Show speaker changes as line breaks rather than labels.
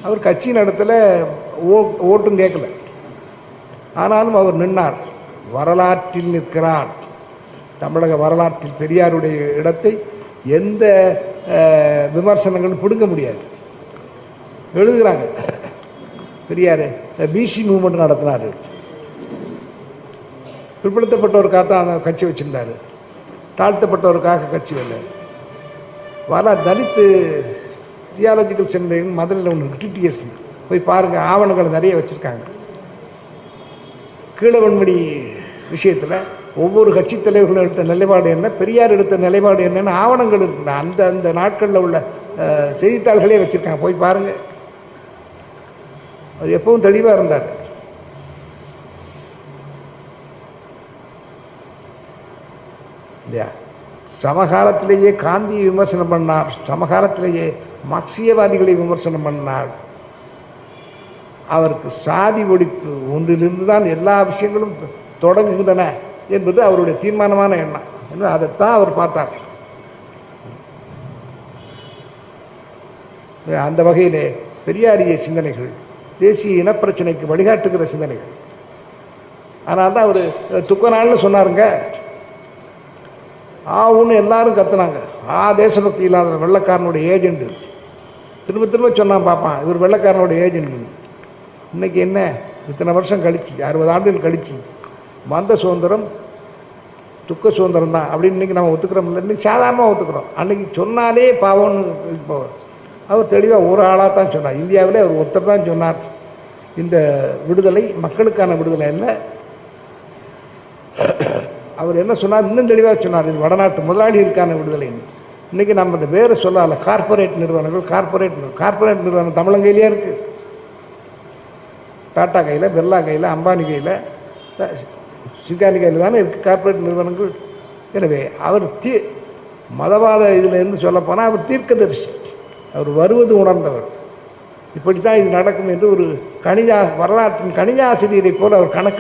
அவர் கட்சி நடத்தல, ஓட்டும் கேட்கல. ஆனாலும் அவர் நின்னார், வரலாற்றில் நிற்கிறார். தமிழக வரலாற்றில் பெரியாருடைய இடத்தை எந்த விமர்சனங்களும் பிடுங்க முடியாது. எழுதுகிறாங்க, பெரியார் பிசி மூவ்மெண்ட் நடத்தினார், பிற்படுத்தப்பட்டவருக்காக தான் அந்த கட்சி வச்சுருந்தார், தாழ்த்தப்பட்டவருக்காக கட்சி இல்லை. தலித்து தியாலஜிக்கல் செமினரின்னு மதுரையில் ஒன்று டிடிஎஸ் போய் பாருங்கள், ஆவணங்கள் நிறைய வச்சுருக்காங்க. கீழவன்மணி விஷயத்தில் ஒவ்வொரு கட்சி தலைவர்களும் எடுத்த நிலைப்பாடு என்ன, பெரியார் எடுத்த நிலைப்பாடு என்னன்னு ஆவணங்கள் இருக்குங்க. அந்த அந்த நாட்களில் உள்ள செய்தித்தாள்களே வச்சுருக்காங்க, போய் பாருங்கள். அவர் எப்பவும் தெளிவாக இருந்தார். இல்லையா? சமகாலத்திலேயே காந்தியை விமர்சனம் பண்ணார், சமகாலத்திலேயே மார்க்சியவாதிகளை விமர்சனம் பண்ணார். அவருக்கு சாதி ஒழிப்பு ஒன்றிலிருந்து தான் எல்லா விஷயங்களும் தொடங்குகின்றன என்பது அவருடைய தீர்மானமான எண்ணம். அதைத்தான் அவர் பார்த்தார். அந்த வகையிலே பெரியாரிய சிந்தனைகள் தேசிய இனப்பிரச்சனைக்கு வழிகாட்டுகிற சிந்தனைகள். அதனால தான் அவர் துக்க நாள்னு சொன்னாருங்க. ஒன்று எல்லாரும் கத்துனாங்க, தேசபக்தி இல்லாத வெள்ளைக்காரனுடைய ஏஜென்ட். திரும்ப திரும்ப சொன்னான், பார்ப்பான் இவர் வெள்ளைக்காரனுடைய ஏஜென்ட். இன்னைக்கு என்ன, இத்தனை வருஷம் கழிச்சு, 60 ஆண்டுகள் கழிச்சு வந்த சுதந்திரம் துக்க சுதந்திரம் தான் அப்படின்னு இன்றைக்கி நம்ம ஒத்துக்கிறோம். இல்லை, இன்றைக்கி சாதாரணமாக ஒத்துக்கிறோம். அன்றைக்கி சொன்னாலே பாவம்னு. இப்போ அவர் தெளிவாக ஒரு ஆளாக தான் சொன்னார். இந்தியாவிலே அவர் ஒருத்தர் தான் சொன்னார், இந்த விடுதலை மக்களுக்கான விடுதலை இல்லை. அவர் என்ன சொன்னார், இன்னும் தெளிவாக சொன்னார், இது வடநாட்டு முதலாளிகளுக்கான விடுதலைன்னு. இன்றைக்கி நம்ம இந்த வேறு சொல்லல, கார்பரேட் நிறுவனங்கள். கார்பரேட் நிறுவனம் தமிழங்கையிலே இருக்குது. டாட்டா கையில், பிர்லா கையில், அம்பானி கையில், சிங்கானி கையில் தானே இருக்குது கார்பரேட் நிறுவனங்கள். எனவே அவர் மதவாத இதில் இருந்து சொல்லப்போனால் அவர் தீர்க்கதரிசி. அவர் வருவது உணர்ந்தவர். இப்படித்தான் இது நடக்கும் என்று ஒரு வரலாற்றின் கணித ஆசிரியரை போல் அவர் கணக்கு